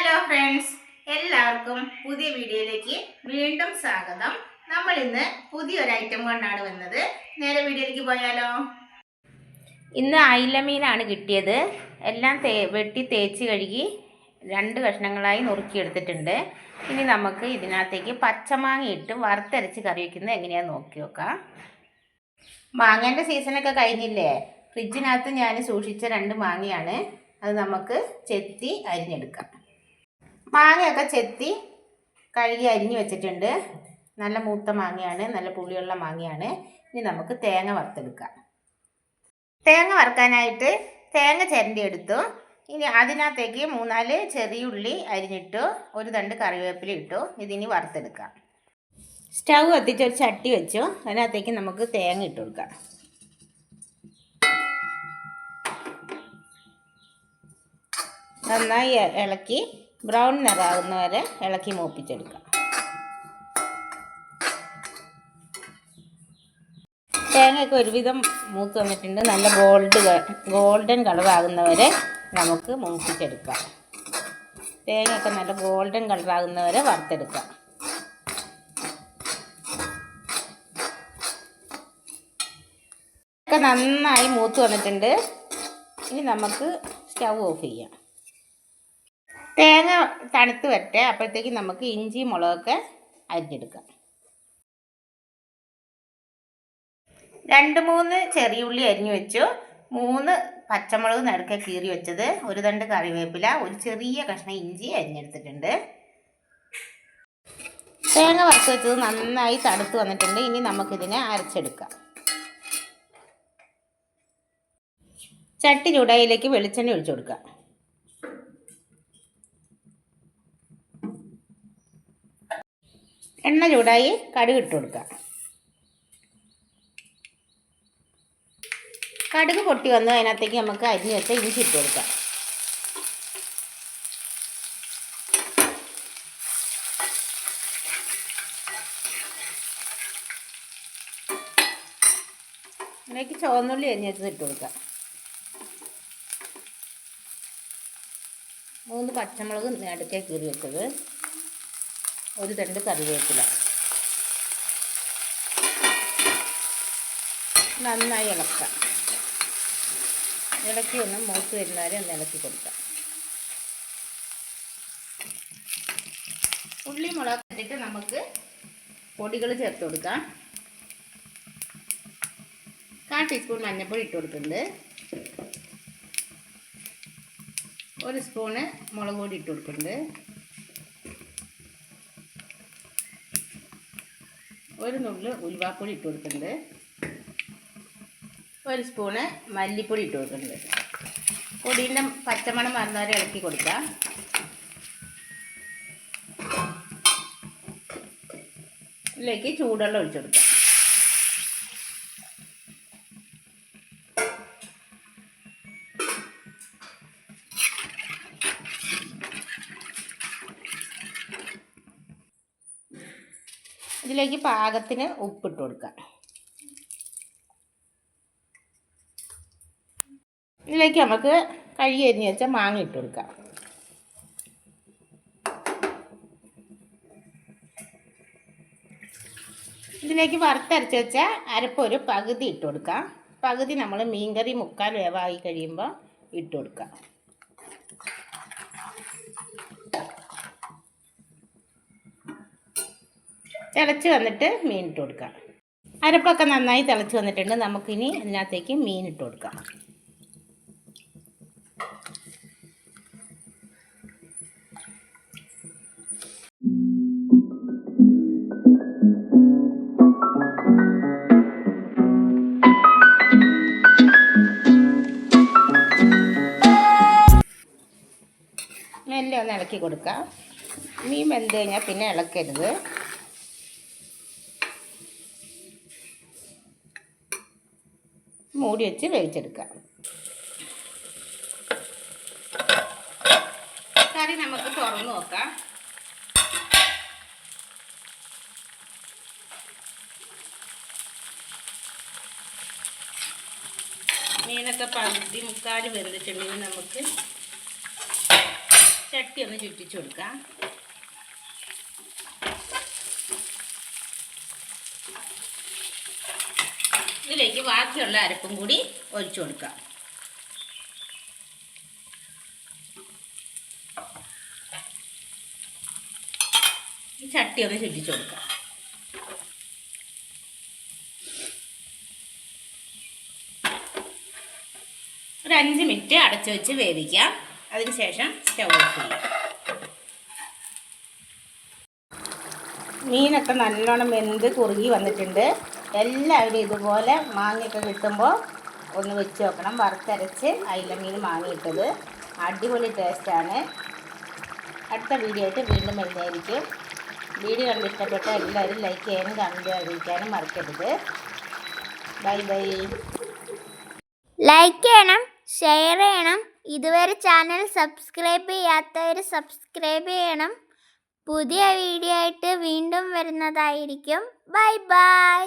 Hello friends, എല്ലാവർക്കും പുതിയ വീഡിയോയിലേക്ക് വീണ്ടും സ്വാഗതം. നമ്മൾ ഇന്ന് പുതിയൊരു ഐറ്റം കൊണ്ടാണ് വന്നത്. നേരെ വീഡിയോയിലേക്ക് പോയാലോ. ഇന്ന് അയില മീനാണ് കിട്ടിയത്. എല്ലാം വെട്ടി തേച്ച് കഴുകി 2 കഷ്ണങ്ങളായി നുറുക്കിയെടുത്തിട്ടുണ്ട്. ഇനി നമുക്ക് ഇതിനകത്തേക്ക് പച്ചമാങ്ങ ഇട്ട് വറുത്തരച്ച് കറി വയ്ക്കുന്നത് എങ്ങനെയാണെന്ന് നോക്കി നോക്കാം. മാങ്ങേൻ്റെ സീസണൊക്കെ കഴിഞ്ഞില്ലേ? ഫ്രിഡ്ജിനകത്ത് ഞാൻ സൂക്ഷിച്ച 2 മാങ്ങയാണ്. അത് നമുക്ക് ചെത്തി അരിഞ്ഞെടുക്കാം. മാങ്ങയൊക്കെ ചെത്തി കഴുകി അരിഞ്ഞ് വെച്ചിട്ടുണ്ട്. നല്ല മൂത്ത മാങ്ങയാണ്, നല്ല പുളിയുള്ള മാങ്ങയാണ്. ഇനി നമുക്ക് തേങ്ങ വറുത്തെടുക്കാം. തേങ്ങ വറുക്കാനായിട്ട് തേങ്ങ ചിരണ്ടി എടുത്തു. ഇനി അതിനകത്തേക്ക് 3-4 ചെറിയ ഉള്ളി അരിഞ്ഞിട്ടു, 1 തണ്ട് കറിവേപ്പില ഇട്ടു. ഇതിനി വറുത്തെടുക്കാം. സ്റ്റൗ കത്തിച്ച് ഒരു ചട്ടി വെച്ചു. അതിനകത്തേക്ക് നമുക്ക് തേങ്ങ ഇട്ട് കൊടുക്കാം. നന്നായി ഇളക്കി ബ്രൗൺ നിറാകുന്ന വരെ ഇളക്കി മൂപ്പിച്ചെടുക്കാം. തേങ്ങയൊക്കെ ഒരുവിധം മൂത്ത് വന്നിട്ടുണ്ട്. നല്ല ഗോൾഡൻ കളറാകുന്നവരെ നമുക്ക് മൂപ്പിച്ചെടുക്കാം. തേങ്ങയൊക്കെ നല്ല ഗോൾഡൻ കളറാകുന്നവരെ വറുത്തെടുക്കാം. ഒക്കെ നന്നായി മൂത്ത് വന്നിട്ടുണ്ട്. ഇനി നമുക്ക് സ്റ്റൗ ഓഫ് ചെയ്യാം. തേങ്ങ തണുത്ത് വരട്ടെ. അപ്പോഴത്തേക്ക് നമുക്ക് ഇഞ്ചി മുളകൊക്കെ അരിഞ്ഞെടുക്കാം. 2-3 ചെറിയ ഉള്ളി അരിഞ്ഞു വെച്ചു. 3 പച്ചമുളക് നടുക്കെ കീറി വെച്ചത്, 1 തണ്ട് കറിവേപ്പില, 1 ചെറിയ കഷ്ണം ഇഞ്ചി അരിഞ്ഞെടുത്തിട്ടുണ്ട്. തേങ്ങ വറുത്ത് വെച്ചത് നന്നായി തണുത്ത് വന്നിട്ടുണ്ട്. ഇനി നമുക്കിതിനെ അരച്ചെടുക്കാം. ചട്ടി ചൂടായിലേക്ക് വെളിച്ചെണ്ണ ഒഴിച്ചു കൊടുക്കാം. എണ്ണ ചൂടായി കടുക് ഇട്ട് കൊടുക്കാം. കടുക് പൊട്ടി വന്ന് അതിനകത്തേക്ക് നമുക്ക് അരിഞ്ഞ് വെച്ച ഇഞ്ചി ഇട്ട് കൊടുക്കാം. അതിലേക്ക് ചുവന്നുള്ളി അരിഞ്ഞ് വെച്ചത് ഇട്ട് കൊടുക്കാം. 3 പച്ചമുളക് നടുക്കെ കീറി വെച്ചത്, 1 തണ്ട് കറിവേപ്പില. നന്നായി ഇളക്കാം. ഇളക്കി ഒന്ന് മൂത്ത് വരുന്നവരെ ഒന്ന് ഇളക്കി കൊടുക്കാം. ഉള്ളി മുളക് ഇട്ടിട്ട് നമുക്ക് പൊടികൾ ചേർത്ത് കൊടുക്കാം. 1/4 ടീസ്പൂൺ മഞ്ഞൾപ്പൊടി ഇട്ട് കൊടുക്കുന്നുണ്ട്. 1 സ്പൂണ് മുളക് പൊടി ഇട്ട് കൊടുക്കുന്നുണ്ട്. 1 നുള്ള് ഉലുവാപ്പൊടി ഇട്ട് കൊടുക്കുന്നുണ്ട്. 1 സ്പൂണ് മല്ലിപ്പൊടി ഇട്ട് കൊടുക്കുന്നുണ്ട്. പൊടീൻ്റെ പച്ചമണം മറന്നവരെ ഇളക്കി കൊടുക്കാം. ഇതിലേക്ക് ചൂടുവെള്ളം ഒഴിച്ചു കൊടുക്കാം. ഇതിലേക്ക് പാകത്തിന് ഉപ്പിട്ട് കൊടുക്കാം. ഇതിലേക്ക് നമുക്ക് കഴുകി അരിഞ്ഞ് വെച്ച മാങ്ങ ഇട്ട് കൊടുക്കാം. ഇതിലേക്ക് വറുത്തരച്ച് വെച്ച അരപ്പ് ഒരു പകുതി ഇട്ട് കൊടുക്കാം. പകുതി നമ്മൾ മീൻകറി 3/4 വേവായി കഴിയുമ്പോൾ ഇട്ട് കൊടുക്കാം. തിളച്ച് വന്നിട്ട് മീൻ ഇട്ട് കൊടുക്കാം. അരപ്പൊക്കെ നന്നായി തിളച്ച് വന്നിട്ടുണ്ട്. നമുക്കിനി ഇതിനകത്തേക്ക് മീൻ ഇട്ട് കൊടുക്കാം. മെല്ലെ ഒന്ന് ഇളക്കി കൊടുക്കാം. മീൻ വെന്ത് കഴിഞ്ഞാൽ പിന്നെ ഇളക്കരുത്. മൂടി വെച്ച് വേവിച്ചെടുക്കാം. കറി നമുക്ക് തുറന്ന് നോക്കാം. മീനൊക്കെ 1/4 വെന്തിട്ടുണ്ടെങ്കിൽ നമുക്ക് ചട്ടി ഒന്ന് ചുറ്റിച്ചു കൊടുക്കാം. ഇതിലേക്ക് ബാക്കിയുള്ള അരപ്പും കൂടി ഒഴിച്ചു കൊടുക്കാം. ഈ ചട്ടി ഒന്ന് ചുറ്റിച്ചു കൊടുക്കാം. ഒരു 5 മിനിറ്റ് അടച്ചു വെച്ച് വേവിക്കാം. അതിനുശേഷം സ്റ്റൗ ഓഫ് ചെയ്യാം. മീനൊക്കെ നല്ലോണം വെന്ത് കുറുകി വന്നിട്ടുണ്ട്. എല്ലാവരും ഇതുപോലെ മാങ്ങയൊക്കെ കിട്ടുമ്പോൾ ഒന്ന് വെച്ച് നോക്കണം. വറുത്തരച്ച് അയില മീൻ മാങ്ങിയിട്ടത് അടിപൊളി ടേസ്റ്റാണ്. അടുത്ത വീഡിയോ ആയിട്ട് വീണ്ടും വരുന്നതായിരിക്കും. വീഡിയോ കണ്ട് ഇഷ്ടപ്പെട്ട എല്ലാവരും ലൈക്ക് ചെയ്യാനും കമൻറ്റ് അറിയിക്കാനും മറക്കരുത്. Bye bye. ലൈക്ക് ചെയ്യണം, ഷെയർ ചെയ്യണം. ഇതുവരെ ചാനൽ സബ്സ്ക്രൈബ് ചെയ്യാത്തവർ സബ്സ്ക്രൈബ് ചെയ്യണം. പുതിയ വീഡിയോ ആയിട്ട് വീണ്ടും വരുന്നതായിരിക്കും. Bye bye.